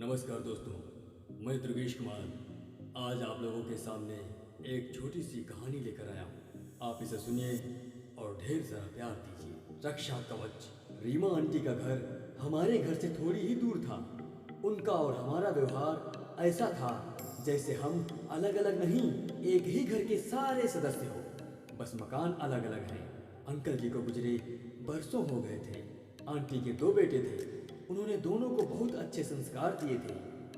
नमस्कार दोस्तों, मैं दुर्गेश कुमार आज आप लोगों के सामने एक छोटी सी कहानी लेकर आया हूँ। आप इसे सुनिए और ढेर सारा प्यार दीजिए। रक्षा कवच। रीमा आंटी का घर हमारे घर से थोड़ी ही दूर था। उनका और हमारा व्यवहार ऐसा था जैसे हम अलग अलग नहीं, एक ही घर के सारे सदस्य हो, बस मकान अलग अलग हैं। अंकल जी को गुजरे बरसों हो गए थे। आंटी के दो बेटे थे। उन्होंने दोनों को बहुत अच्छे संस्कार दिए थे।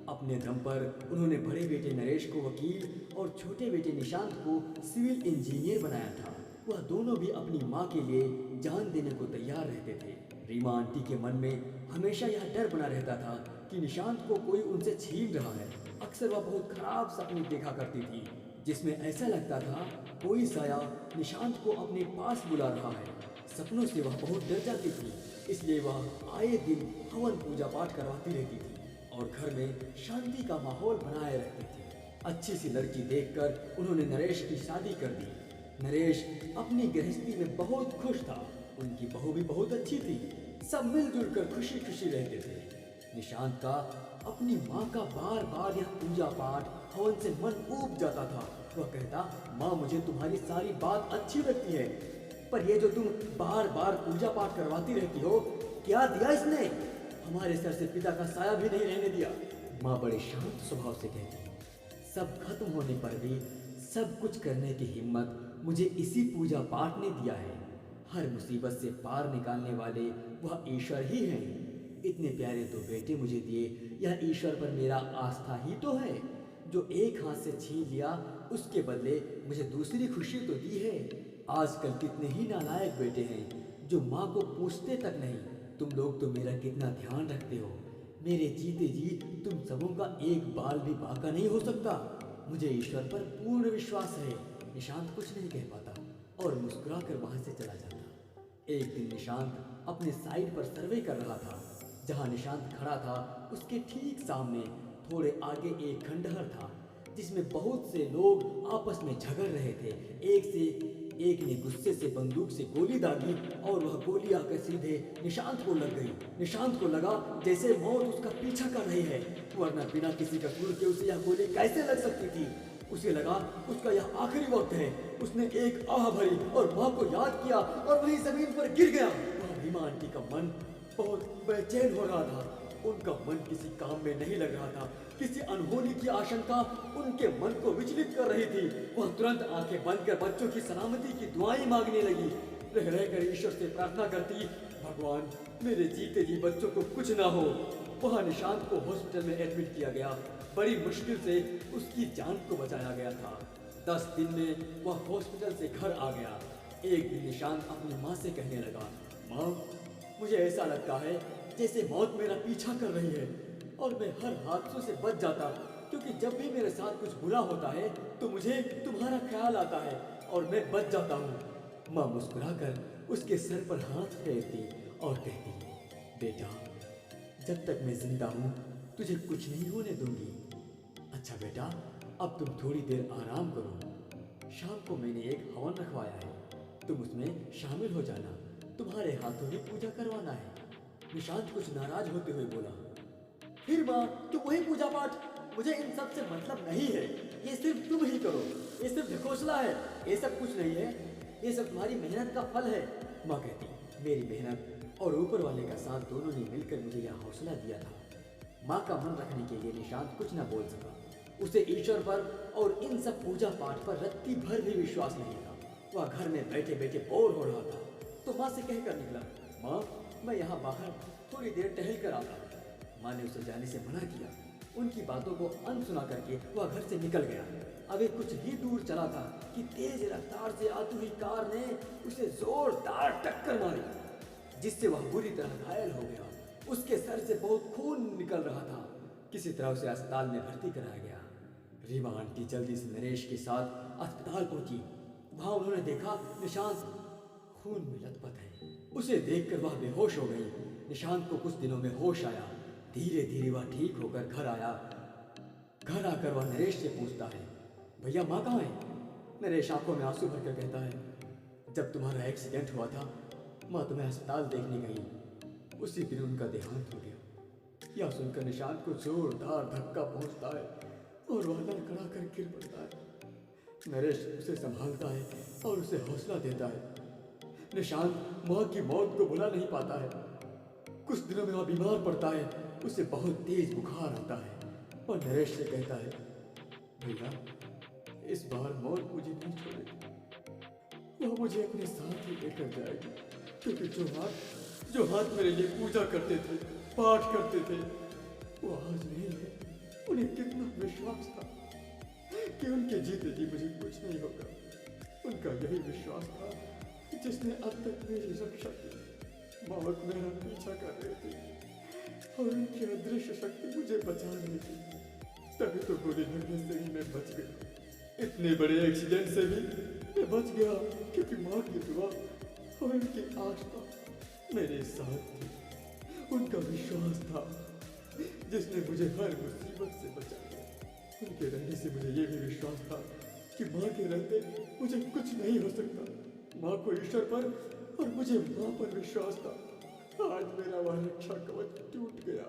अपने दम पर उन्होंने बड़े बेटे नरेश को वकील और छोटे बेटे निशांत को सिविल इंजीनियर बनाया था। वह दोनों भी अपनी माँ के लिए जान देने को तैयार रहते थे। रीमा आंटी के मन में हमेशा यह डर बना रहता था कि निशांत को कोई उनसे छीन रहा है। अक्सर वह बहुत खराब सपने देखा करती थी जिसमें ऐसा लगता था कोई साया निशांत को अपने पास बुला रहा है। सपनों से वह बहुत डर जाती थी, इसलिए वह आए दिन हवन पूजा पाठ करवाती रहती थी और घर में शांति का माहौल बनाए रखती थी। अच्छी सी लड़की देखकर उन्होंने नरेश की शादी कर दी। नरेश अपनी गृहस्थी में बहुत खुश था। उनकी बहू भी बहुत अच्छी थी। सब मिलजुल कर खुशी खुशी रहते थे। निशांत का अपनी माँ का बार बार यह पूजा पाठ हवन से मन ऊब जाता था। वह कहता, माँ मुझे तुम्हारी सारी बात अच्छी लगती है, पर ये जो तुम बार बार पूजा पाठ करवाती रहती हो, क्या दिया इसने? हमारे सर से पिता का साया भी नहीं रहने दिया। माँ बड़े शांत स्वभाव से कहती, सब खत्म होने पर भी सब कुछ करने की हिम्मत मुझे इसी पूजा पाठ ने दिया है। हर मुसीबत से पार निकालने वाले वह ईश्वर ही हैं। इतने प्यारे दो बेटे मुझे दिए, यह ईश्वर पर मेरा आस्था ही तो है। जो एक हाथ से छीन लिया उसके बदले मुझे दूसरी खुशी तो दी है। आजकल कितने ही नालायक बेटे हैं जो माँ को पूछते तक नहीं। तुम लोग तो मेरा कितना ध्यान रखते हो। मेरे जीते जी तुम सबों का एक बाल भी बाका नहीं हो सकता। मुझे ईश्वर पर पूर्ण विश्वास है। निशांत कुछ नहीं कह पाता और मुस्कुराकर वहां से चला जाता। एक दिन निशांत अपने साइड पर सर्वे कर रहा था। जहाँ निशांत खड़ा था उसके ठीक सामने थोड़े आगे एक खंडहर था जिसमें बहुत से लोग आपस में झगड़ रहे थे। एक ने गुस्से से बंदूक से गोली दागी और वह गोली आकर सीधे निशांत को लग गई। निशांत को लगा जैसे मौत उसका पीछा कर रही है, वरना बिना किसी कसूर के उसे यह गोली कैसे लग सकती थी। उसे लगा उसका यह आखिरी वक्त है। उसने एक आह भरी और माँ को याद किया और वहीं जमीन पर गिर गया। वह रीमा आंटी का मन बहुत बेचैन हो रहा था। उनका मन किसी काम में नहीं लग रहा था। किसी अनहोनी की आशंका उनके मन को विचलित कर रही थी। वह तुरंत आंखें बंद कर बच्चों की सलामती की दुआएं मांगने लगी। रह रहकर ईश्वर से प्रार्थना करती, भगवान मेरे जीते जी बच्चों को कुछ ना हो। वह निशांत को हॉस्पिटल में एडमिट किया गया। बड़ी मुश्किल से उसकी जान को बचाया गया था। 10 दिन में वह हॉस्पिटल से घर आ गया। एक दिन निशांत अपनी माँ से कहने लगा, माँ मुझे ऐसा लगता है जैसे मौत मेरा पीछा कर रही है और मैं हर हादसों से बच जाता, क्योंकि जब भी मेरे साथ कुछ बुरा होता है तो मुझे तुम्हारा ख्याल आता है और मैं बच जाता हूँ। माँ मुस्कुराकर उसके सर पर हाथ फेरती और कहती, बेटा जब तक मैं जिंदा हूँ तुझे कुछ नहीं होने दूंगी। अच्छा बेटा, अब तुम थोड़ी देर आराम करो। शाम को मैंने एक हवन रखवाया है, तुम उसमें शामिल हो जाना। तुम्हारे हाथों ही पूजा करवाना है। निशांत कुछ नाराज होते हुए बोला, फिर माँ तुम वही पूजा पाठ, मुझे इन सब से मतलब नहीं है। ये सिर्फ तुम ही करो। ये सिर्फ ढकोसला है, ये सब कुछ नहीं है। ये सब तुम्हारी मेहनत का फल है। माँ कहती, मेरी मेहनत और ऊपर वाले का साथ दोनों ने मिलकर मुझे यह हौसला दिया था। माँ का मन रखने के लिए निशांत कुछ न बोल सका। उसे ईश्वर पर और इन सब पूजा पाठ पर रत्ती भर भी विश्वास नहीं था। वह घर में बैठे बैठे बोर हो रहा था तो माँ से कहकर निकला, माँ मैं यहाँ बाहर थोड़ी देर टहल कर आता हूँ। माँ ने उसे जाने से मना किया। उनकी बातों को अनसुना करके वह घर से निकल गया। अभी कुछ ही दूर चला था कि तेज रफ्तार से आती हुई कार ने उसे जोरदार टक्कर मारी, जिससे वह बुरी तरह घायल हो गया। उसके सर से बहुत खून निकल रहा था। किसी तरह उसे अस्पताल में भर्ती कराया गया। रीमा आंटी जल्दी से नरेश के साथ अस्पताल पहुंची। वहां उन्होंने देखा निशांत खून में लथपथ है। उसे देखकर वह बेहोश हो गई। निशांत को कुछ दिनों में होश आया। धीरे धीरे वह ठीक होकर घर आया। घर आकर वह नरेश से पूछता है, भैया माँ कहाँ है? नरेश आंखों में आंसू भरकर कहता है, जब तुम्हारा एक्सीडेंट हुआ था माँ तुम्हें अस्पताल देखने गई, उसी दिन उनका देहांत हो गया। यह सुनकर निशांत को जोरदार धक्का पहुंचता है और वह लड़खड़ा कर गिर पड़ता है। नरेश उसे संभालता है और उसे हौसला देता है। निशांत माँ की मौत को भुला नहीं पाता है। कुछ दिनों में वह बीमार पड़ता है, उसे बहुत तेज बुखार आता है और नरेश से कहता है, भैया इस बार मौत मुझे नहीं छोड़ेगी, वह मुझे अपने साथ ही लेकर जाएगी, क्योंकि जो हाथ मेरे लिए पूजा करते थे, पाठ करते थे, वो आज नहीं है। उन्हें कितना विश्वास था कि उनके जीते जी मुझे कुछ नहीं होगा। उनका यही विश्वास था जिसने अब तक मेरी रक्षा की। मौत मेरा पीछा कर रही थी और उनकी अदृश्य शक्ति मुझे बचा रही थी। तभी तो गोली लगने से ही मैं बच गया। इतने बड़े एक्सीडेंट से भी मैं बच गया क्योंकि माँ की दुआ और उनकी आस्था मेरे साथ थी। उनका विश्वास था जिसने मुझे हर मुसीबत से बचा लिया। उनके रहने से मुझे ये भी विश्वास था कि माँ के रहते मुझे कुछ नहीं हो सकता। माँ को ईश्वर पर और मुझे माँ पर विश्वास था। आज मेरा वह रक्षा कवच टूट गया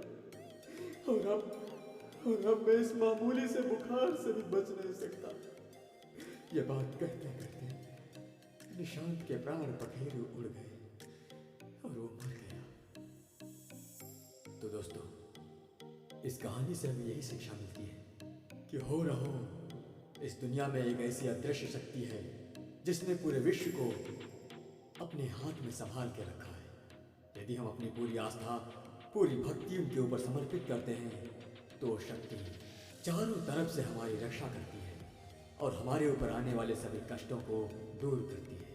और अब मैं इस मामूली से बुखार से भी बच नहीं सकता। ये बात कहते कहते निशांत के प्राण पखेरु उड़ गए और वो मर गया। तो दोस्तों, इस कहानी से हमें यही शिक्षा मिलती है कि हो रहो इस दुनिया में एक ऐसी अदृश्य शक्ति है जिसने पूरे विश्व को अपने हाथ में संभाल के रखा है। यदि हम अपनी पूरी आस्था, पूरी भक्ति उनके ऊपर समर्पित करते हैं तो वो शक्ति चारों तरफ से हमारी रक्षा करती है और हमारे ऊपर आने वाले सभी कष्टों को दूर करती है।